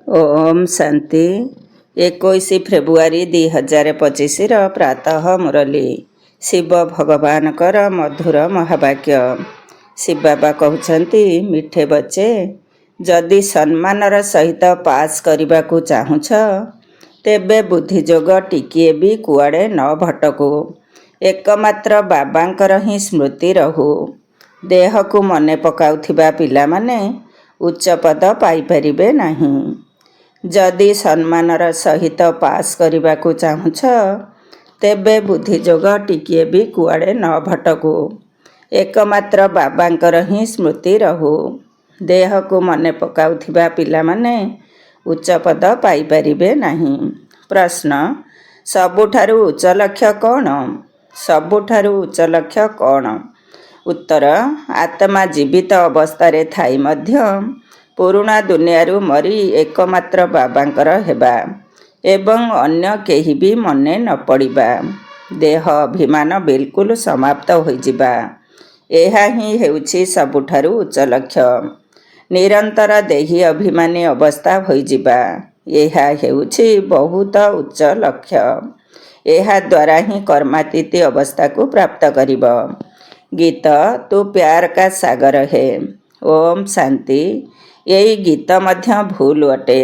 Om Shanti 21 February 2025 प्रातः मुरली शिव भगवान कर मधुर महावाक्य। शिव बाबा कहते मिठे बच्चे जदि सम्मानर सहित पास करने को चाहूछ तेबे बुद्धिजोग टिकिए भी कुआड़े न भटकू। एकमात्र बाबांकर ही स्मृति रहू। देह को मने पकाउथिबा पिला माने उच्च पद पाइपरिबे नहीं। जदि सम्मानर सहित पास करने को चाहूछ तेबे बुद्धिजोग टिकिए भी कुआड़े न भटकू। एकमात्र बाबांकर ही स्मृति रहू। देह को मने पकाउथिबा पिला माने उच्च पद पाइपरिबे नहीं। प्रश्न सबुठारु उच्च लक्ष्य कौन? सबुठारु उच्च लक्ष्य कौन? उत्तर आत्मा जीवित अवस्था थाई मध्य पुराणा दुनियारू मरी एकमात्र बाबांकर हेबा एवं अन्य केही भी मने न पड़िबा। देह अभिमान बिल्कुल समाप्त होइजिबा। एहा ही हेउछि सबुठारु उच्च लक्ष्य। निरंतर देही अभिमानी अवस्था होइजिबा एहा हेउछि बहुत उच्च लक्ष्य। एहा द्वारा ही कर्मातीत अवस्था को प्राप्त करिब। गीत तू प्यार का सागर है। ओम शांति। यही गीत मध्य भूल अटे।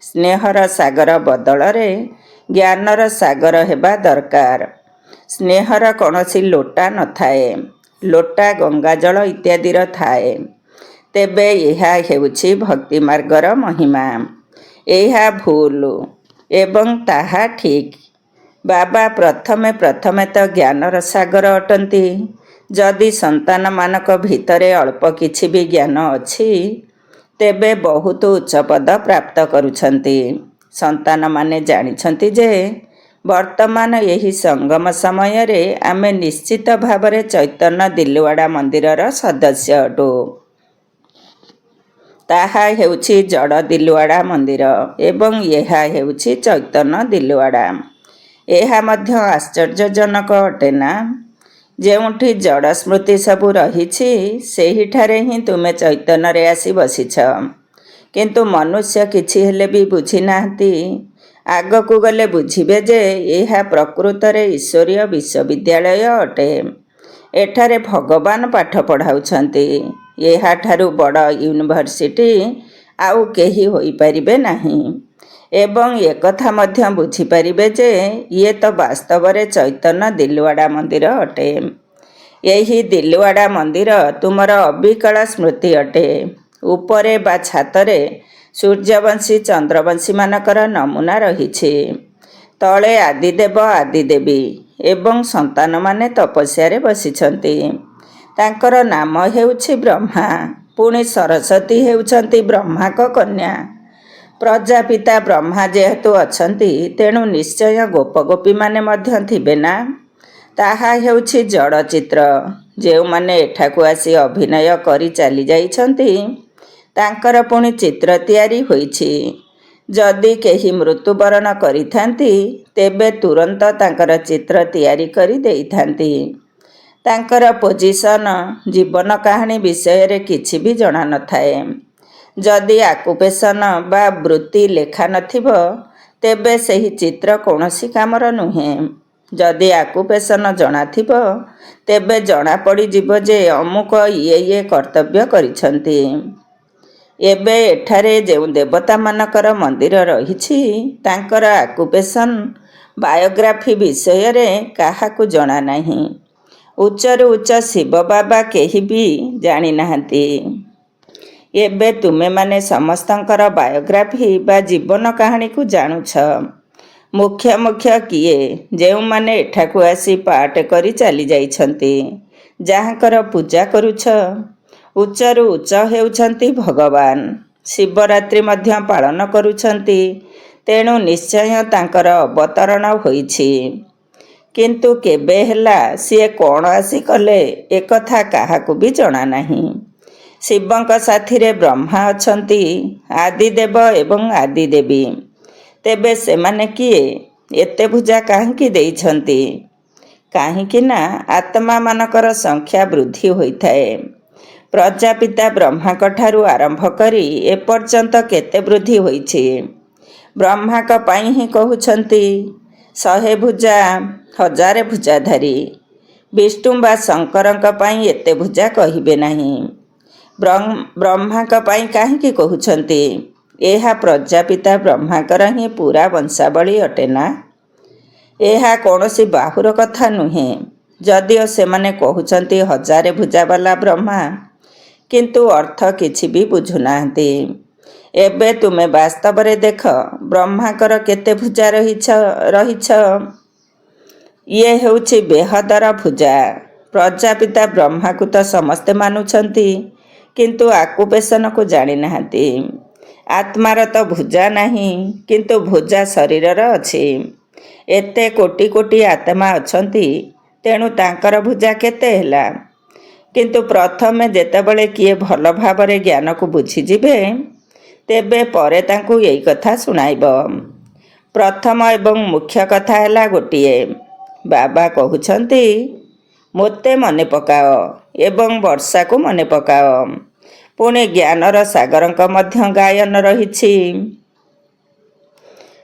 स्नेहर सागर बदल रे ज्ञानर सागर हेबा दरकार। स्नेहर कौनसी लोटा न थाए। लोटा गंगाजल इत्यादि थाए। तेबे यह हेउछि भक्ति मार्गर महिमा। यह भूल एवं ताहा ठीक। बाबा प्रथमे प्रथमे तो ज्ञानर सागर अटंती। जदि संतान मानक भितरे अल्प किछि भी ज्ञान अछि तेबे बहुत उच्च पद प्राप्त करुछंती। संतान माने जानिछंती जे वर्तमान यही संगम समय रे आमे निश्चित भावरे चैतन्य दिलवाड़ा मंदिरर सदस्य अटू। ताहा हेउछि जड़ दिलवाड़ा मंदिर एवं यहा हेउछि चैतन्य दिलवाड़ा। एहा मध्य आश्चर्यजनक अटे ना। जेउठी जड़ स्मृति सबू रहिछि सेहिठारे ही तुमे चैतन्य रे आसी बसिछ। किंतु मनुष्य किछि हेले भी बुझी नाहंती। आगकू गले बुझिबे जे एहा प्रकृत रे ईश्वरीय विश्वविद्यालय अटे। एठारे भगवान पाठ पढ़ाउछंती। एहा ठारू बड़ यूनिवर्सिटी आउ केही होई परिबे नाही। एवं एकथा मध्य बुझिपारिबे जे ये तो वास्तव रे चैतन्य दिलवाड़ा मंदिर अटे। यही दिलवाड़ा मंदिर तुमर अविकल स्मृति अटे। उपरे बा छातरे सूर्यवंशी चंद्रवंशी मानकर नमूना रहिछि। तले आदिदेव आदिदेवी एवं संतान माने तपस्या बसिछंती। तांकर नाम हेउछि ब्रह्मा। पुणी सरस्वती हेउछंती ब्रह्मा को कन्या। प्रजापिता ब्रह्मा जेहेतु अछंती तेणु निश्चय गोपगोपी माने मध्य थिबे ना। ताहा हेउछि जड़ चित्र। जेउ माने एठाकू आसी अभिनय करी चली जाइछंती तांकर पुणी चित्र तैयारी होइछि। जदि केही मृत्युवरण करिथांती तेबे तुरंत तांकर चित्र तैयारी करी देइथांती। तांकर पोजिशन जीवन कहानी विषय रे किछि भी जणा न थाए। जदि आकुपेशन बा वृत्ति लेखा नथिबो तेबे सही चित्र कौनसी कामर नुहे। जदि आकुपेशन जणा थिबो तेबे जणा पड़ी जिवो जे अमुक ये कर्तव्य करिछंती। एबे एठारे जेउ देवता मानकर मंदिर रहिछि तांकर आकुपेशन बायोग्राफी विषय रे काहाकू जणा नाही। उच्चरु उच्च शिव बाबा केही भी जानी नाहंती। एबे तुमे माने समस्तंकर बायोग्राफी बा जीवन कहानी को जानुछ। मुख्य मुख्य किए जेउ माने एठाकू आसी पाठ करी चली जाइछंती जाहाकर पूजा करुछ। उच्चरु उच्च हेउछंती भगवान। शिवरात्रि मध्य पालन करुछंती तेणु निश्चय तांकर अवतरण होइछि। किंतु केबे हेला सिए कोण आसी कले एकथा काहाकू भी जणा नाही। शिवंक साथी रे ब्रह्मा अछंती आदिदेव एवं आदिदेवी। तेबे सेमाने किए एते भुजा काहेकि देइछंती? काहेकि ना आत्मा मानकर संख्या वृद्धि होइथाए। ପ୍ରଜାପିତା ବ୍ରହ୍ମାଙ୍କ ଠାରୁ ଆରମ୍ଭ କରି ଏପର୍ଯ୍ୟନ୍ତ କେତେ ବୃଦ୍ଧି ହୋଇଛି। ବ୍ରହ୍ମାଙ୍କ ପାଇଁ ହିଁ କହୁଛନ୍ତି 100 ଭୁଜା 1000 ଭୁଜାଧାରୀ। ବିଷ୍ଣୁ ବା ଶଙ୍କରଙ୍କ ପାଇଁ ଏତେ ଭୁଜା କହିବେ ନାହିଁ। ବ୍ରହ୍ମାଙ୍କ ପାଇଁ କାହିଁକି କହୁଛନ୍ତି? ଏହା ପ୍ରଜାପିତା ବ୍ରହ୍ମାଙ୍କର ହିଁ ପୁରା ବଂଶାବଳୀ ଅଟେ ନା। ଏହା କୌଣସି ବାହୁର କଥା ନୁହେଁ। ଯଦିଓ ସେମାନେ କହୁଛନ୍ତି 1000 ଭୁଜାବାଲା ବ୍ରହ୍ମା, କିନ୍ତୁ ଅର୍ଥ କିଛି ବି ବୁଝୁନାହାନ୍ତି। ଏବେ ତୁମେ ବାସ୍ତବରେ ଦେଖ ବ୍ରହ୍ମାଙ୍କର କେତେ ଭୁଜା ରହିଛ। ଇଏ ହେଉଛି ବେହଦର ଭୁଜା। ପ୍ରଜାପିତା ବ୍ରହ୍ମାକୁ ତ ସମସ୍ତେ ମାନୁଛନ୍ତି, କିନ୍ତୁ ଆକୁପେଶନକୁ ଜାଣିନାହାନ୍ତି। ଆତ୍ମାର ତ ଭୁଜା ନାହିଁ, କିନ୍ତୁ ଭୁଜା ଶରୀରର ଅଛି। ଏତେ କୋଟି କୋଟି ଆତ୍ମା ଅଛନ୍ତି, ତେଣୁ ତାଙ୍କର ଭୁଜା କେତେ ହେଲା? କିନ୍ତୁ ପ୍ରଥମେ ଯେତେବେଳେ କିଏ ଭଲ ଭାବରେ ଜ୍ଞାନକୁ ବୁଝିଯିବେ, ତେବେ ପରେ ତାଙ୍କୁ ଏଇ କଥା ଶୁଣାଇବ। ପ୍ରଥମ ଏବଂ ମୁଖ୍ୟ କଥା ହେଲା ଗୋଟିଏ। ବାବା କହୁଛନ୍ତି, ମୋତେ ମନେ ପକାଅ ଏବଂ ବର୍ଷାକୁ ମନେ ପକାଅ। ପୁଣି ଜ୍ଞାନର ସାଗରଙ୍କ ମଧ୍ୟ ଗାୟନ ରହିଛି।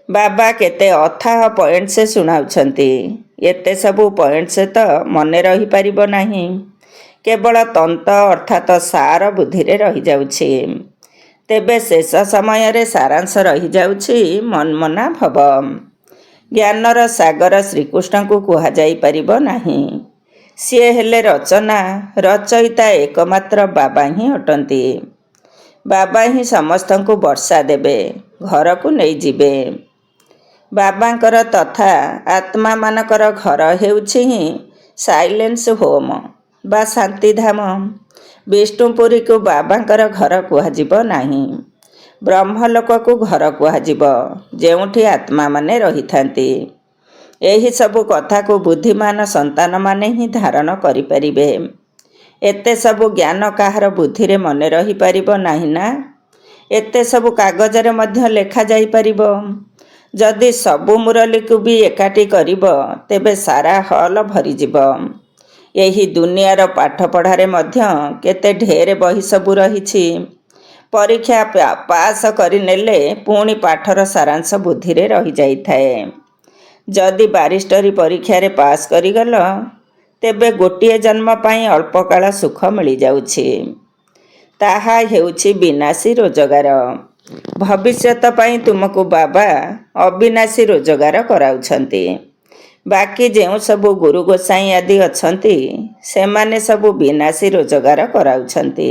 ବାବା କେତେ ଅଥାହ ପଏଣ୍ଟସ୍ ଶୁଣାଉଛନ୍ତି। ଏତେ ସବୁ ପଏଣ୍ଟସ୍ ତ ମନେ ରହିପାରିବ ନାହିଁ। କେବଳ ତନ୍ତ ଅର୍ଥାତ୍ ସାର ବୁଦ୍ଧିରେ ରହିଯାଉଛି। ତେବେ ଶେଷ ସମୟରେ ସାରାଂଶ ରହିଯାଉଛି ମନ୍ମନା ଭବ। ଜ୍ଞାନର ସାଗର ଶ୍ରୀକୃଷ୍ଣଙ୍କୁ କୁହାଯାଇପାରିବ ନାହିଁ। ସିଏ ହେଲେ ରଚନା, ରଚୟିତା ଏକମାତ୍ର ବାବା ହିଁ ଅଟନ୍ତି। ବାବା ହିଁ ସମସ୍ତଙ୍କୁ ବର୍ଷା ଦେବେ, ଘରକୁ ନେଇଯିବେ। ବାବାଙ୍କର ତଥା ଆତ୍ମାମାନଙ୍କର ଘର ହେଉଛି ହିଁ ସାଇଲେନ୍ସ ହୋମ୍ ବା ଶାନ୍ତିଧାମ। ବିଷ୍ଣୁପୁରୀକୁ ବାବାଙ୍କର ଘର କୁହାଯିବ ନାହିଁ। ବ୍ରହ୍ମଲୋକକୁ ଘର କୁହାଯିବ, ଯେଉଁଠି ଆତ୍ମାମାନେ ରହିଥାନ୍ତି। ଏହିସବୁ କଥାକୁ ବୁଦ୍ଧିମାନ ସନ୍ତାନମାନେ ହିଁ ଧାରଣ କରିପାରିବେ। ଏତେ ସବୁ ଜ୍ଞାନ କାହାର ବୁଦ୍ଧିରେ ମନେ ରହିପାରିବ ନାହିଁ ନା। ଏତେ ସବୁ କାଗଜରେ ମଧ୍ୟ ଲେଖାଯାଇପାରିବ। ଯଦି ସବୁ ମୁରଲୀକୁ ବି ଏକାଠି କରିବ, ତେବେ ସାରା ହଲ୍ ଭରିଯିବ। ଏହି ଦୁନିଆର ପାଠପଢ଼ାରେ ମଧ୍ୟ କେତେ ଢେର ବହି ସବୁ ରହିଛି। ପରୀକ୍ଷା ପାସ୍ କରିନେଲେ ପୁଣି ପାଠର ସାରାଂଶ ବୁଦ୍ଧିରେ ରହିଯାଇଥାଏ। ଯଦି ବାରିଷ୍ଟରୀ ପରୀକ୍ଷାରେ ପାସ୍ କରିଗଲ, ତେବେ ଗୋଟିଏ ଜନ୍ମ ପାଇଁ ଅଳ୍ପକାଳ ସୁଖ ମିଳିଯାଉଛି। ତାହା ହେଉଛି ବିନାଶୀ ରୋଜଗାର। ଭବିଷ୍ୟତ ପାଇଁ ତୁମକୁ ବାବା ଅବିନାଶୀ ରୋଜଗାର କରାଉଛନ୍ତି। ବାକି ଯେଉଁ ସବୁ ଗୁରୁ ଗୋସାଇଁ ଆଦି ଅଛନ୍ତି, ସେମାନେ ସବୁ ବିନାଶୀ ରୋଜଗାର କରାଉଛନ୍ତି।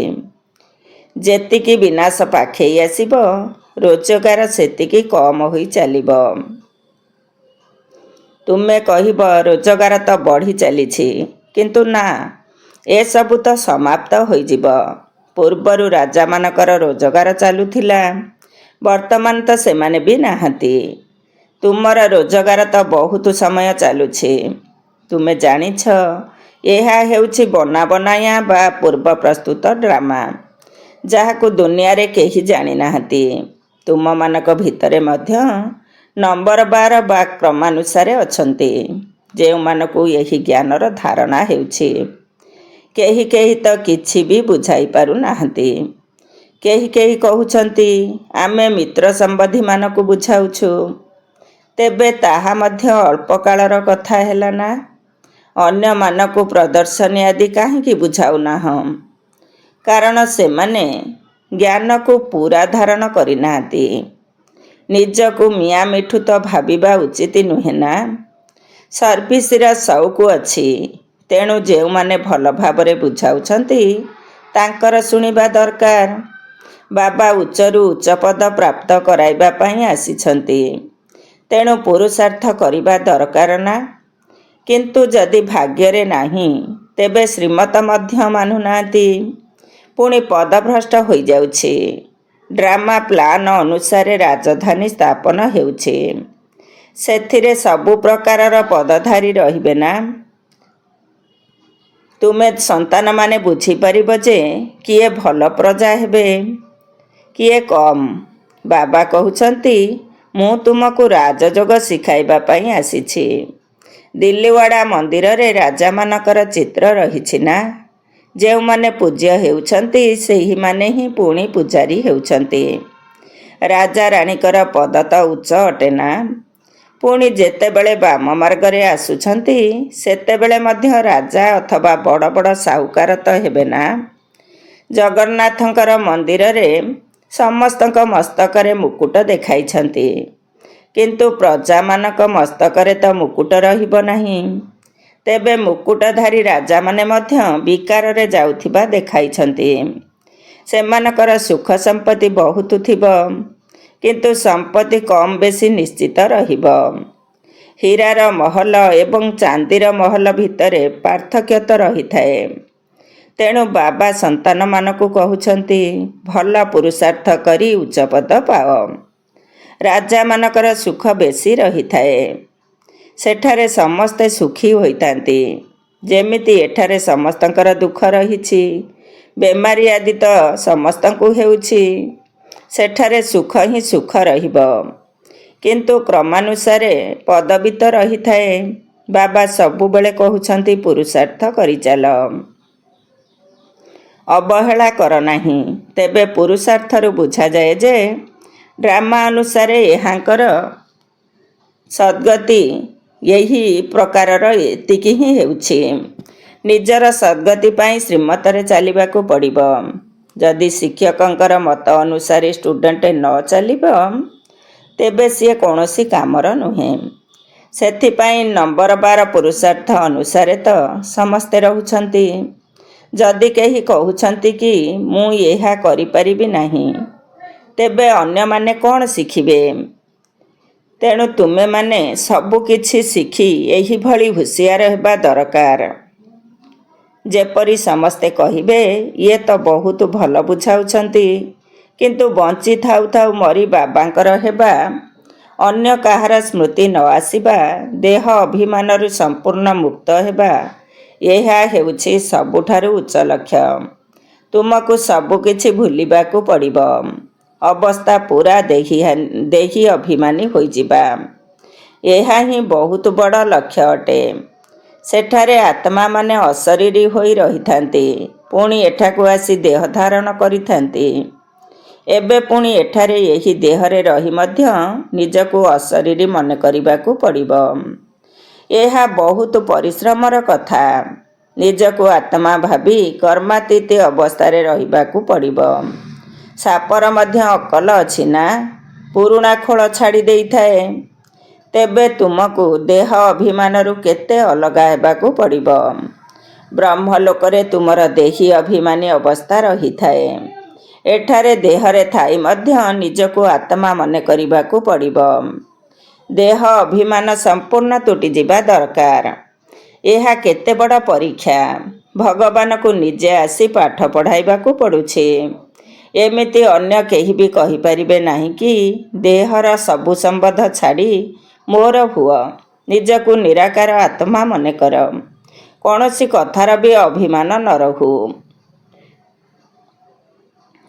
ଯେତିକି ବିନାଶ ପାଖେଇ ଆସିବ, ରୋଜଗାର ସେତିକି କମ୍ ହୋଇ ଚାଲିବ। ତୁମେ କହିବ ରୋଜଗାର ତ ବଢ଼ି ଚାଲିଛି, କିନ୍ତୁ ନା, ଏସବୁ ତ ସମାପ୍ତ ହୋଇଯିବ। ପୂର୍ବରୁ ରାଜାମାନଙ୍କର ରୋଜଗାର ଚାଲୁଥିଲା, ବର୍ତ୍ତମାନ ତ ସେମାନେ ବି ନାହାନ୍ତି। ତୁମର ରୋଜଗାର ତ ବହୁତ ସମୟ ଚାଲୁଛି। ତୁମେ ଜାଣିଛ, ଏହା ହେଉଛି ବନାବନାୟା ବା ପୂର୍ବ ପ୍ରସ୍ତୁତ ଡ୍ରାମା, ଯାହାକୁ ଦୁନିଆରେ କେହି ଜାଣିନାହାନ୍ତି। ତୁମମାନଙ୍କ ଭିତରେ ମଧ୍ୟ ନମ୍ବରବାର ବା କ୍ରମାନୁସାରେ ଅଛନ୍ତି, ଯେଉଁମାନଙ୍କୁ ଏହି ଜ୍ଞାନର ଧାରଣା ହେଉଛି। କେହି କେହି ତ କିଛି ବି ବୁଝାଇ ପାରୁନାହାନ୍ତି। କେହି କେହି କହୁଛନ୍ତି, ଆମେ ମିତ୍ର ସମ୍ବନ୍ଧୀମାନଙ୍କୁ ବୁଝାଉଛୁ। ତେବେ ତାହା ମଧ୍ୟ ଅଳ୍ପକାଳର କଥା ହେଲା ନା। ଅନ୍ୟମାନଙ୍କୁ ପ୍ରଦର୍ଶନୀ ଆଦି କାହିଁକି ବୁଝାଉନାହଁ? କାରଣ ସେମାନେ ଜ୍ଞାନକୁ ପୂରା ଧାରଣ କରିନାହାନ୍ତି। ନିଜକୁ ମିଆଁ ମିଠୁ ତ ଭାବିବା ଉଚିତ ନୁହେଁ ନା। ସର୍ଭିସର ସଉକ ଅଛି, ତେଣୁ ଯେଉଁମାନେ ଭଲ ଭାବରେ ବୁଝାଉଛନ୍ତି, ତାଙ୍କର ଶୁଣିବା ଦରକାର। ବାବା ଉଚ୍ଚରୁ ଉଚ୍ଚ ପଦ ପ୍ରାପ୍ତ କରାଇବା ପାଇଁ ଆସିଛନ୍ତି, ତେଣୁ ପୁରୁଷାର୍ଥ କରିବା ଦରକାର ନା। କିନ୍ତୁ ଯଦି ଭାଗ୍ୟରେ ନାହିଁ, ତେବେ ଶ୍ରୀମତ ମଧ୍ୟ ମାନୁନାହାନ୍ତି। ପୁଣି ପଦଭ୍ରଷ୍ଟ ହୋଇଯାଉଛି। ଡ୍ରାମା ପ୍ଲାନ ଅନୁସାରେ ରାଜଧାନୀ ସ୍ଥାପନ ହେଉଛି। ସେଥିରେ ସବୁ ପ୍ରକାରର ପଦଧାରୀ ରହିବେ ନା। ତୁମେ ସନ୍ତାନମାନେ ବୁଝିପାରିବ ଯେ କିଏ ଭଲ ପ୍ରଜା ହେବେ, କିଏ କମ୍। ବାବା କହୁଛନ୍ତି, ମୁଁ ତୁମକୁ ରାଜଯୋଗ ଶିଖାଇବା ପାଇଁ ଆସିଛି। ଦିଲ୍ଲୀୱାଡ଼ା ମନ୍ଦିରରେ ରାଜାମାନଙ୍କର ଚିତ୍ର ରହିଛି ନା। ଯେଉଁମାନେ ପୂଜ୍ୟ ହେଉଛନ୍ତି ସେହିମାନେ ହିଁ ପୁଣି ପୂଜାରୀ ହେଉଛନ୍ତି। ରାଜା ରାଣୀଙ୍କର ପଦ ତ ଉଚ୍ଚ ଅଟେ ନା। ପୁଣି ଯେତେବେଳେ ବାମ ମାର୍ଗରେ ଆସୁଛନ୍ତି ସେତେବେଳେ ମଧ୍ୟ ରାଜା ଅଥବା ବଡ଼ ବଡ଼ ସାହୁକାର ତ ହେବେ ନା। ଜଗନ୍ନାଥଙ୍କର ମନ୍ଦିରରେ ସମସ୍ତଙ୍କ ମସ୍ତକରେ ମୁକୁଟ ଦେଖାଇଛନ୍ତି, କିନ୍ତୁ ପ୍ରଜାମାନଙ୍କ ମସ୍ତକରେ ତ ମୁକୁଟ ରହିବ ନାହିଁ। ତେବେ ମୁକୁଟଧାରୀ ରାଜାମାନେ ମଧ୍ୟ ବିକାରରେ ଯାଉଥିବା ଦେଖାଇଛନ୍ତି। ସେମାନଙ୍କର ସୁଖ ସମ୍ପତ୍ତି ବହୁତ ଥିବ, କିନ୍ତୁ ସମ୍ପତ୍ତି କମ୍ ବେଶୀ ନିଶ୍ଚିତ ରହିବ। ହୀରାର ମହଲ ଏବଂ ଚାନ୍ଦିର ମହଲ ଭିତରେ ପାର୍ଥକ୍ୟ ତ ରହିଥାଏ। ତେଣୁ ବାବା ସନ୍ତାନମାନଙ୍କୁ କହୁଛନ୍ତି, ଭଲ ପୁରୁଷାର୍ଥ କରି ଉଚ୍ଚପଦ ପାଅ। ରାଜାମାନଙ୍କର ସୁଖ ବେଶୀ ରହିଥାଏ। ସେଠାରେ ସମସ୍ତେ ସୁଖୀ ହୋଇଥାନ୍ତି, ଯେମିତି ଏଠାରେ ସମସ୍ତଙ୍କର ଦୁଃଖ ରହିଛି। ବେମାରୀ ଆଦି ତ ସମସ୍ତଙ୍କୁ ହେଉଛି। ସେଠାରେ ସୁଖ ହିଁ ସୁଖ ରହିବ, କିନ୍ତୁ କ୍ରମାନୁସାରେ ପଦବୀ ତ ରହିଥାଏ। ବାବା ସବୁବେଳେ କହୁଛନ୍ତି ପୁରୁଷାର୍ଥ କରିଚାଲ, ଅବହେଳା କର ନାହିଁ। ତେବେ ପୁରୁଷାର୍ଥରୁ ବୁଝାଯାଏ ଯେ ଡ୍ରାମା ଅନୁସାରେ ଏହାଙ୍କର ସଦ୍ଗତି ଏହି ପ୍ରକାରର ଏତିକି ହିଁ ହେଉଛି। ନିଜର ସଦ୍ଗତି ପାଇଁ ଶ୍ରୀମତରେ ଚାଲିବାକୁ ପଡ଼ିବ। ଯଦି ଶିକ୍ଷକଙ୍କର ମତ ଅନୁସାରେ ଷ୍ଟୁଡେଣ୍ଟ ନ ଚାଲିବ ତେବେ ସିଏ କୌଣସି କାମର ନୁହେଁ। ସେଥିପାଇଁ ନମ୍ବରବାର ପୁରୁଷାର୍ଥ ଅନୁସାରେ ତ ସମସ୍ତେ ରହୁଛନ୍ତି। ଯଦି କେହି କହୁଛନ୍ତି କି ମୁଁ ଏହା କରିପାରିବି ନାହିଁ, ତେବେ ଅନ୍ୟମାନେ କ'ଣ ଶିଖିବେ? ତେଣୁ ତୁମେମାନେ ସବୁ କିଛି ଶିଖି ଏହିଭଳି ହୁସିଆର ହେବା ଦରକାର, ଯେପରି ସମସ୍ତେ କହିବେ ଇଏ ତ ବହୁତ ଭଲ ବୁଝାଉଛନ୍ତି, କିନ୍ତୁ ବଞ୍ଚି ଥାଉ ଥାଉ ମରି ବାବାଙ୍କର ହେବା, ଅନ୍ୟ କାହାର ସ୍ମୃତି ନ ଆସିବା, ଦେହ ଅଭିମାନରୁ ସମ୍ପୂର୍ଣ୍ଣ ମୁକ୍ତ ହେବା, ଏହା ହେଉଛି ସବୁଠାରୁ ଉଚ୍ଚ ଲକ୍ଷ୍ୟ। ତୁମକୁ ସବୁକିଛି ଭୁଲିବାକୁ ପଡ଼ିବ। ଅବସ୍ଥା ପୁରା ଦେହୀ ଅଭିମାନୀ ହୋଇଯିବା, ଏହା ହିଁ ବହୁତ ବଡ଼ ଲକ୍ଷ୍ୟ ଅଟେ। ସେଠାରେ ଆତ୍ମାମାନେ ଅଶରୀରୀ ହୋଇ ରହିଥାନ୍ତି, ପୁଣି ଏଠାକୁ ଆସି ଦେହ ଧାରଣ କରିଥାନ୍ତି। ଏବେ ପୁଣି ଏଠାରେ ଏହି ଦେହରେ ରହି ମଧ୍ୟ ନିଜକୁ ଅଶରୀରୀ ମନେ କରିବାକୁ ପଡ଼ିବ। ଏହା ବହୁତ ପରିଶ୍ରମର କଥା। ନିଜକୁ ଆତ୍ମା ଭାବି କର୍ମାତୀତ ଅବସ୍ଥାରେ ରହିବାକୁ ପଡ଼ିବ। ସାପର ମଧ୍ୟ ଅକଲ ଅଛି ନା, ପୁରୁଣା ଖୋଳ ଛାଡ଼ି ଦେଇଥାଏ। ତେବେ ତୁମକୁ ଦେହ ଅଭିମାନରୁ କେତେ ଅଲଗା ହେବାକୁ ପଡ଼ିବ। ବ୍ରହ୍ମଲୋକରେ ତୁମର ଦେହୀ ଅଭିମାନୀ ଅବସ୍ଥା ରହିଥାଏ। ଏଠାରେ ଦେହରେ ଥାଇ ମଧ୍ୟ ନିଜକୁ ଆତ୍ମା ମନେ କରିବାକୁ ପଡ଼ିବ। ଦେହ ଅଭିମାନ ସମ୍ପୂର୍ଣ୍ଣ ତୁଟିଯିବା ଦରକାର। ଏହା କେତେ ବଡ଼ ପରୀକ୍ଷା। ଭଗବାନଙ୍କୁ ନିଜେ ଆସି ପାଠ ପଢ଼ାଇବାକୁ ପଡ଼ୁଛି। ଏମିତି ଅନ୍ୟ କେହି ବି କହିପାରିବେ ନାହିଁ କି ଦେହର ସବୁ ସମ୍ବନ୍ଧ ଛାଡ଼ି ମୋର ହୁଅ, ନିଜକୁ ନିରାକାର ଆତ୍ମା ମନେକର। କୌଣସି କଥାର ବି ଅଭିମାନ ନ ରହୁ।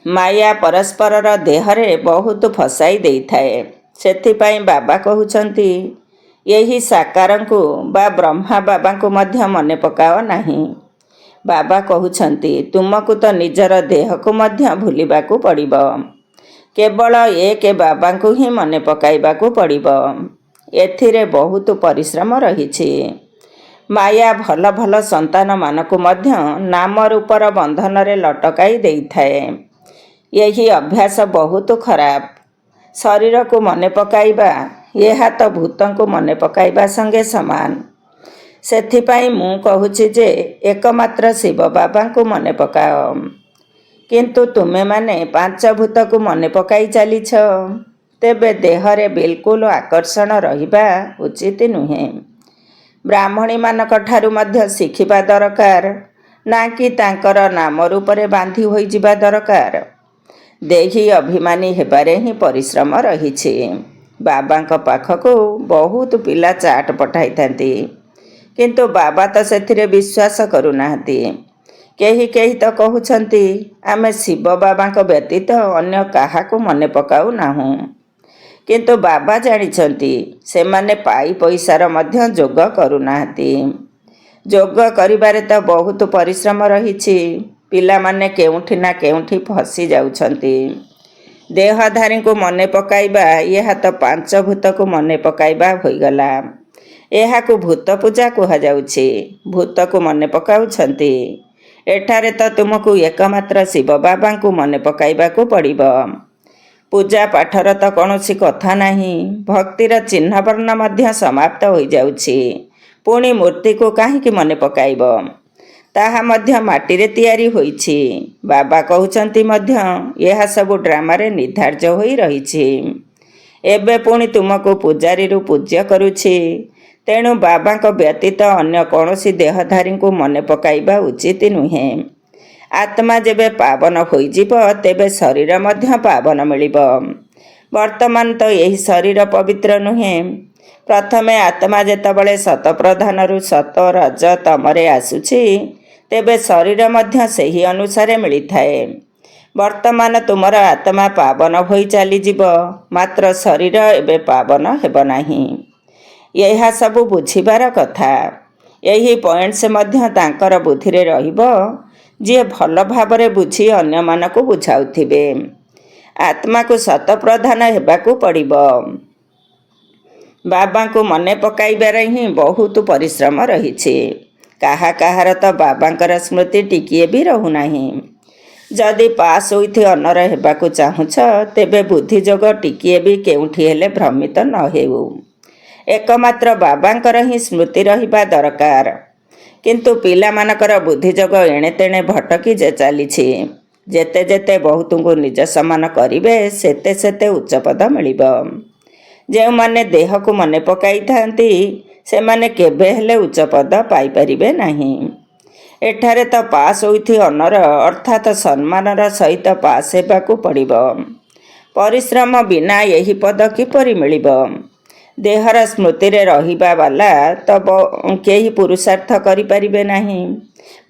ମାୟା ପରସ୍ପରର ଦେହରେ ବହୁତ ଫସାଇ ଦେଇଥାଏ। ସେଥିପାଇଁ ବାବା କହୁଛନ୍ତି, ଏହି ସାକାରଙ୍କୁ ବା ବ୍ରହ୍ମା ବାବାଙ୍କୁ ମଧ୍ୟ ମନେ ପକାଅ ନାହିଁ। ବାବା କହୁଛନ୍ତି, ତୁମକୁ ତ ନିଜର ଦେହକୁ ମଧ୍ୟ ଭୁଲିବାକୁ ପଡ଼ିବ। କେବଳ ଏକ ବାବାଙ୍କୁ ହିଁ ମନେ ପକାଇବାକୁ ପଡ଼ିବ। ଏଥିରେ ବହୁତ ପରିଶ୍ରମ ରହିଛି। ମାୟା ଭଲ ଭଲ ସନ୍ତାନମାନଙ୍କୁ ମଧ୍ୟ ନାମ ରୂପର ବନ୍ଧନରେ ଲଟକାଇ ଦେଇଥାଏ। ଏହି ଅଭ୍ୟାସ ବହୁତ ଖରାପ। ଶରୀରକୁ ମନେ ପକାଇବା, ଏହା ତ ଭୂତଙ୍କୁ ମନେ ପକାଇବା ସଙ୍ଗେ ସମାନ। ସେଥିପାଇଁ ମୁଁ କହୁଛି ଯେ ଏକମାତ୍ର ଶିବ ବାବାଙ୍କୁ ମନେ ପକାଅ। କିନ୍ତୁ ତୁମେମାନେ ପାଞ୍ଚଭୂତକୁ ମନେ ପକାଇ ଚାଲିଛ। ତେବେ ଦେହରେ ବିଲକୁଲ ଆକର୍ଷଣ ରହିବା ଉଚିତ ନୁହେଁ। ବ୍ରାହ୍ମଣୀମାନଙ୍କ ଠାରୁ ମଧ୍ୟ ଶିଖିବା ଦରକାର, ନା କି ତାଙ୍କର ନାମ ରୂପରେ ବାନ୍ଧି ହୋଇଯିବା ଦରକାର। ଦେହୀ ଅଭିମାନୀ ହେବାରେ ହିଁ ପରିଶ୍ରମ ରହିଛି। ବାବାଙ୍କ ପାଖକୁ ବହୁତ ପିଲା ଚାଟ ପଠାଇଥାନ୍ତି, କିନ୍ତୁ ବାବା ତ ସେଥିରେ ବିଶ୍ୱାସ କରୁନାହାନ୍ତି। କେହି କେହି ତ କହୁଛନ୍ତି ଆମେ ଶିବ ବାବାଙ୍କ ବ୍ୟତୀତ ଅନ୍ୟ କାହାକୁ ମନେ ପକାଉ ନାହୁଁ। କିନ୍ତୁ ବାବା ଜାଣିଛନ୍ତି ସେମାନେ ପାଇ ପଇସାର ମଧ୍ୟ ଯୋଗ କରୁନାହାନ୍ତି। ଯୋଗ କରିବାରେ ତ ବହୁତ ପରିଶ୍ରମ ରହିଛି। ପିଲାମାନେ କେଉଁଠି ନା କେଉଁଠି ଫସି ଯାଉଛନ୍ତି। ଦେହଧାରୀଙ୍କୁ ମନେ ପକାଇବା ଏହା ତ ପାଞ୍ଚଭୂତକୁ ମନେ ପକାଇବା ହୋଇଗଲା। ଏହାକୁ ଭୂତ ପୂଜା କୁହାଯାଉଛି। ଭୂତକୁ ମନେ ପକାଉଛନ୍ତି। ଏଠାରେ ତ ତୁମକୁ ଏକମାତ୍ର ଶିବ ବାବାଙ୍କୁ ମନେ ପକାଇବାକୁ ପଡ଼ିବ। ପୂଜା ପାଠର ତ କୌଣସି କଥା ନାହିଁ। ଭକ୍ତିର ଚିହ୍ନବର୍ଣ୍ଣ ମଧ୍ୟ ସମାପ୍ତ ହୋଇଯାଉଛି। ପୁଣି ମୂର୍ତ୍ତିକୁ କାହିଁକି ମନେ ପକାଇବ? ତାହା ମଧ୍ୟ ମାଟିରେ ତିଆରି ହୋଇଛି। ବାବା କହୁଛନ୍ତି ମଧ୍ୟ ଏହା ସବୁ ଡ୍ରାମାରେ ନିର୍ଦ୍ଧାର୍ଯ୍ୟ ହୋଇ ରହିଛି। ଏବେ ପୁଣି ତୁମକୁ ପୂଜାରୀରୁ ପୂଜ୍ୟ କରୁଛି। ତେଣୁ ବାବାଙ୍କ ବ୍ୟତୀତ ଅନ୍ୟ କୌଣସି ଦେହଧାରୀଙ୍କୁ ମନେ ପକାଇବା ଉଚିତ ନୁହେଁ। ଆତ୍ମା ଯେବେ ପାବନ ହୋଇଯିବ ତେବେ ଶରୀର ମଧ୍ୟ ପାବନ ମିଳିବ। ବର୍ତ୍ତମାନ ତ ଏହି ଶରୀର ପବିତ୍ର ନୁହେଁ। ପ୍ରଥମେ ଆତ୍ମା ଯେତେବେଳେ ଶତପ୍ରଧାନରୁ ସତ ରଜ ତମରେ ଆସୁଛି ତେବେ ଶରୀର ମଧ୍ୟ ସେହି ଅନୁସାରେ ମିଳିଥାଏ। ବର୍ତ୍ତମାନ ତୁମର ଆତ୍ମା ପାବନ ହୋଇ ଚାଲିଯିବ, ମାତ୍ର ଶରୀର ଏବେ ପାବନ ହେବ ନାହିଁ। ଏହା ସବୁ ବୁଝିବାର କଥା। ଏହି ପଏଣ୍ଟସ୍ ମଧ୍ୟ ତାଙ୍କର ବୁଦ୍ଧିରେ ରହିବ, ଯିଏ ଭଲ ଭାବରେ ବୁଝି ଅନ୍ୟମାନଙ୍କୁ ବୁଝାଉଥିବେ। ଆତ୍ମାକୁ ଶତପ୍ରଧାନ ହେବାକୁ ପଡ଼ିବ। ବାବାଙ୍କୁ ମନେ ପକାଇବାରେ ହିଁ ବହୁତ ପରିଶ୍ରମ ରହିଛି। କାହାର ତ ବାବାଙ୍କର ସ୍ମୃତି ଟିକିଏ ବି ରହୁନାହିଁ। ଯଦି ପାସ୍ ଉଇଥ୍ ଅନର ହେବାକୁ ଚାହୁଁଛ ତେବେ ବୁଦ୍ଧିଯୋଗ ଟିକିଏ ବି କେଉଁଠି ହେଲେ ଭ୍ରମିତ ନ ହେଉ। ଏକମାତ୍ର ବାବାଙ୍କର ହିଁ ସ୍ମୃତି ରହିବା ଦରକାର। କିନ୍ତୁ ପିଲାମାନଙ୍କର ବୁଦ୍ଧିଯୋଗ ଏଣେ ତେଣେ ଭଟକି ଚାଲିଛି। ଯେତେ ଯେତେ ବହୁତଙ୍କୁ ନିଜ ସମାନ କରିବେ ସେତେ ସେତେ ଉଚ୍ଚପଦ ମିଳିବ। ଯେଉଁମାନେ ଦେହକୁ ମନେ ପକାଇଥାନ୍ତି ସେମାନେ କେବେ ହେଲେ ଉଚ୍ଚପଦ ପାଇପାରିବେ ନାହିଁ। ଏଠାରେ ତ ପାସ୍ ଉଇଥ୍ ଅନର ଅର୍ଥାତ୍ ସମ୍ମାନର ସହିତ ପାସ୍ ହେବାକୁ ପଡ଼ିବ। ପରିଶ୍ରମ ବିନା ଏହି ପଦ କିପରି ମିଳିବ? ଦେହର ସ୍ମୃତିରେ ରହିବା ବାଲା ତ କେହି ପୁରୁଷାର୍ଥ କରିପାରିବେ ନାହିଁ।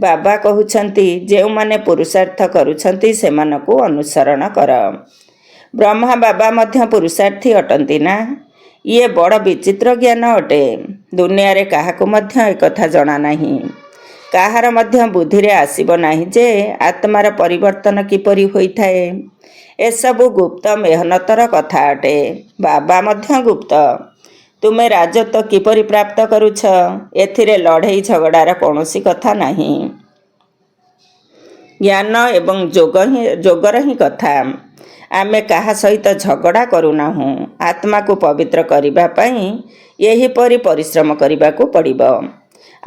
ବାବା କହୁଛନ୍ତି ଯେଉଁମାନେ ପୁରୁଷାର୍ଥ କରୁଛନ୍ତି ସେମାନଙ୍କୁ ଅନୁସରଣ କର। ବ୍ରହ୍ମା ବାବା ମଧ୍ୟ ପୁରୁଷାର୍ଥୀ ଅଟନ୍ତି ନା? ଇଏ ବଡ଼ ବିଚିତ୍ର ଜ୍ଞାନ ଅଟେ। ଦୁନିଆରେ କାହାକୁ ମଧ୍ୟ ଏକଥା ଜଣା ନାହିଁ। କାହାର ମଧ୍ୟ ବୁଦ୍ଧିରେ ଆସିବ ନାହିଁ ଯେ ଆତ୍ମାର ପରିବର୍ତ୍ତନ କିପରି ହୋଇଥାଏ। ଏସବୁ ଗୁପ୍ତ ମେହନତର କଥା ଅଟେ। ବାବା ମଧ୍ୟ ଗୁପ୍ତ। ତୁମେ ରାଜତ୍ୱ କିପରି ପ୍ରାପ୍ତ କରୁଛ, ଏଥିରେ ଲଢ଼େଇ ଝଗଡ଼ାର କୌଣସି କଥା ନାହିଁ। ଜ୍ଞାନ ଏବଂ ଯୋଗର ହିଁ କଥା। ଆମେ କାହା ସହିତ ଝଗଡ଼ା କରୁନାହୁଁ। ଆତ୍ମାକୁ ପବିତ୍ର କରିବା ପାଇଁ ଏହିପରି ପରିଶ୍ରମ କରିବାକୁ ପଡ଼ିବ।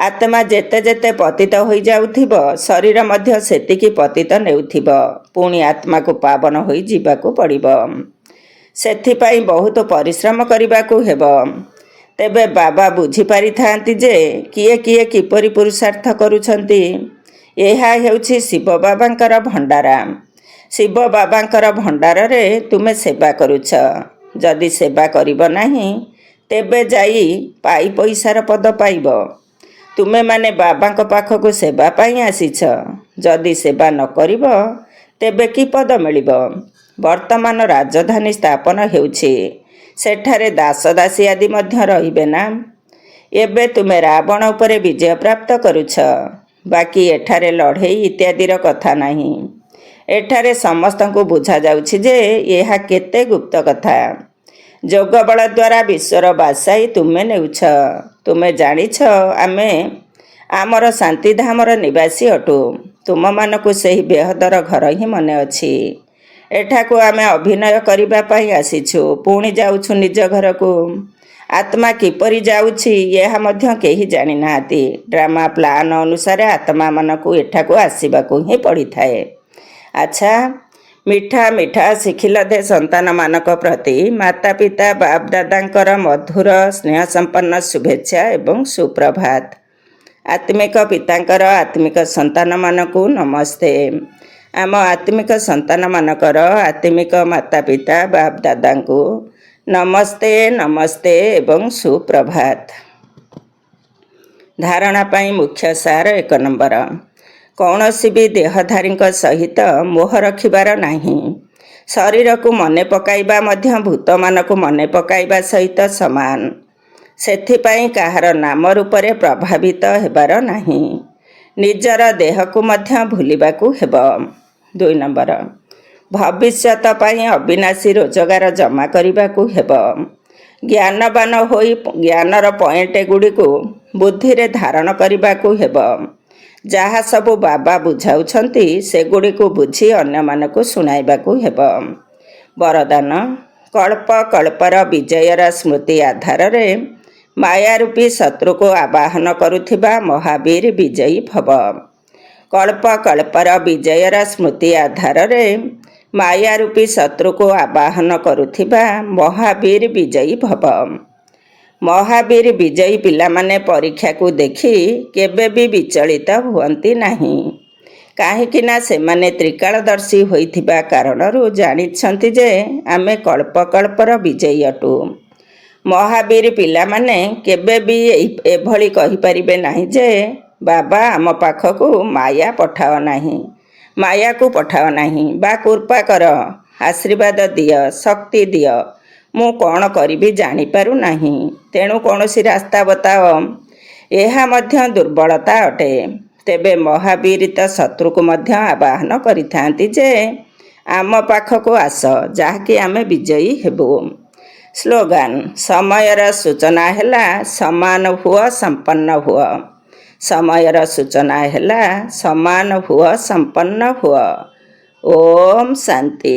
ଆତ୍ମା ଯେତେ ଯେତେ ପତିତ ହୋଇଯାଉଥିବ ଶରୀର ମଧ୍ୟ ସେତିକି ପତିତ ନେଉଥିବ। ପୁଣି ଆତ୍ମାକୁ ପାବନ ହୋଇ ଯିବାକୁ ପଡ଼ିବ। ସେଥିପାଇଁ ବହୁତ ପରିଶ୍ରମ କରିବାକୁ ହେବ। ତେବେ ବାବା ବୁଝିପାରିଥାନ୍ତି ଯେ କିଏ କିଏ କିପରି ପୁରୁଷାର୍ଥ କରୁଛନ୍ତି। ଏହା ହେଉଛି ଶିବ ବାବାଙ୍କର ଭଣ୍ଡାର। ଶିବ ବାବାଙ୍କର ଭଣ୍ଡାରରେ ତୁମେ ସେବା କରୁଛ। ଯଦି ସେବା କରିବ ନାହିଁ ତେବେ ଯାଇ ପାଇ ପଇସାର ପଦ ପାଇବ। ତୁମେମାନେ ବାବାଙ୍କ ପାଖକୁ ସେବା ପାଇଁ ଆସିଛ। ଯଦି ସେବା ନ କରିବ ତେବେ କି ପଦ ମିଳିବ? ବର୍ତ୍ତମାନ ରାଜଧାନୀ ସ୍ଥାପନ ହେଉଛି। ସେଠାରେ ଦାସ ଦାସୀ ଆଦି ମଧ୍ୟ ରହିବେ ନା? ଏବେ ତୁମେ ରାବଣ ଉପରେ ବିଜୟ ପ୍ରାପ୍ତ କରୁଛ। ବାକି ଏଠାରେ ଲଢ଼େଇ ଇତ୍ୟାଦିର କଥା ନାହିଁ। ଏଠାରେ ସମସ୍ତଙ୍କୁ ବୁଝାଯାଉଛି ଯେ ଏହା କେତେ ଗୁପ୍ତ କଥା। ଯୋଗ ବଳ ଦ୍ୱାରା ବିଶ୍ୱର ବାସାଇ ତୁମେ ନେଉଛ। ତୁମେ ଜାଣିଛ ଆମେ ଆମର ଶାନ୍ତିଧାମର ନିବାସୀ ଅଟୁ। ତୁମମାନଙ୍କୁ ସେହି ବେହଦର ଘର ହିଁ ମନେ ଅଛି। ଏଠାକୁ ଆମେ ଅଭିନୟ କରିବା ପାଇଁ ଆସିଛୁ, ପୁଣି ଯାଉଛୁ ନିଜ ଘରକୁ। ଆତ୍ମା କିପରି ଯାଉଛି ଏହା ମଧ୍ୟ କେହି ଜାଣିନାହାନ୍ତି। ଡ୍ରାମା ପ୍ଲାନ୍ ଅନୁସାରେ ଆତ୍ମାମାନଙ୍କୁ ଏଠାକୁ ଆସିବାକୁ ହିଁ ପଡ଼ିଥାଏ। ଆଚ୍ଛା, ମିଠା ମିଠା ଶିଖିଲଧେ ସନ୍ତାନମାନଙ୍କ ପ୍ରତି ମାତା ପିତା ବାପ ଦାଦାଙ୍କର ମଧୁର ସ୍ନେହ ସମ୍ପନ୍ନ ଶୁଭେଚ୍ଛା ଏବଂ ସୁପ୍ରଭାତ। ଆତ୍ମିକ ପିତାଙ୍କର ଆତ୍ମିକ ସନ୍ତାନମାନଙ୍କୁ ନମସ୍ତେ। ଆମ ଆତ୍ମିକ ସନ୍ତାନମାନଙ୍କର ଆତ୍ମିକ ମାତା ପିତା ବାପ ଦାଦାଙ୍କୁ ନମସ୍ତେ ନମସ୍ତେ ଏବଂ ସୁପ୍ରଭାତ। ଧାରଣା ପାଇଁ ମୁଖ୍ୟ ସାର 1 ନମ୍ବର। କୌଣସି ବି ଦେହଧାରୀଙ୍କ ସହିତ ମୋହ ରଖିବାର ନାହିଁ। ଶରୀରକୁ ମନେ ପକାଇବା ମଧ୍ୟ ଭୂତମାନଙ୍କୁ ମନେ ପକାଇବା ସହିତ ସମାନ। ସେଥିପାଇଁ କାହାର ନାମ ରୂପରେ ପ୍ରଭାବିତ ହେବାର ନାହିଁ। ନିଜର ଦେହକୁ ମଧ୍ୟ ଭୁଲିବାକୁ ହେବ। 2 ନମ୍ବର, ଭବିଷ୍ୟତ ପାଇଁ ଅବିନାଶୀ ରୋଜଗାର ଜମା କରିବାକୁ ହେବ। ଜ୍ଞାନବାନ ହୋଇ ଜ୍ଞାନର ପଏଣ୍ଟ ଗୁଡ଼ିକୁ ବୁଦ୍ଧିରେ ଧାରଣ କରିବାକୁ ହେବ। ଯାହା ସବୁ ବାବା ବୁଝାଉଛନ୍ତି ସେଗୁଡ଼ିକୁ ବୁଝି ଅନ୍ୟମାନଙ୍କୁ ଶୁଣାଇବାକୁ ହେବ। ବରଦାନ, କଳ୍ପ କଳ୍ପର ବିଜୟର ସ୍ମୃତି ଆଧାରରେ ମାୟାରୂପୀ ଶତ୍ରୁକୁ ଆବାହନ କରୁଥିବା ମହାବୀର ବିଜୟୀ ଭବ। କଳ୍ପ କଳ୍ପର ବିଜୟର ସ୍ମୃତି ଆଧାରରେ ମାୟାରୂପୀ ଶତ୍ରୁକୁ ଆବାହନ କରୁଥିବା ମହାବୀର ବିଜୟୀ ଭବ। ମହାବୀର ବିଜୟୀ ପିଲାମାନେ ପରୀକ୍ଷାକୁ ଦେଖି କେବେ ବି ବିଚଳିତ ହୁଅନ୍ତି ନାହିଁ। କାହିଁକି ନା ସେମାନେ ତ୍ରିକାଳଦର୍ଶୀ ହୋଇଥିବା କାରଣରୁ ଜାଣିଛନ୍ତି ଯେ ଆମେ କଳ୍ପକଳ୍ପର ବିଜୟୀ ଅଟୁ। ମହାବୀର ପିଲାମାନେ କେବେ ବି ଏଭଳି କହିପାରିବେ ନାହିଁ ଯେ ବାବା ଆମ ପାଖକୁ ମାୟା ପଠାଅ ନାହିଁ, ମାୟାକୁ ପଠାଅ ନାହିଁ ବା କୃପା କର, ଆଶୀର୍ବାଦ ଦିଅ, ଶକ୍ତି ଦିଅ, ମୁଁ କ'ଣ କରିବି ଜାଣିପାରୁନାହିଁ, ତେଣୁ କୌଣସି ରାସ୍ତା ବତାଅ। ଏହା ମଧ୍ୟ ଦୁର୍ବଳତା ଅଟେ। ତେବେ ମହାବୀର ତ ଶତ୍ରୁକୁ ମଧ୍ୟ ଆବାହନ କରିଥାନ୍ତି ଯେ ଆମ ପାଖକୁ ଆସ, ଯାହାକି ଆମେ ବିଜୟୀ ହେବୁ। ସ୍ଲୋଗାନ, ସମୟର ସୂଚନା ହେଲା ସମାନ ହୁଅ, ସମ୍ପନ୍ନ ହୁଅ। ସମୟର ସୂଚନା ହେଲା ସମାନ ହୁଅ, ସମ୍ପନ୍ନ ହୁଅ। ଓମ୍ ଶାନ୍ତି।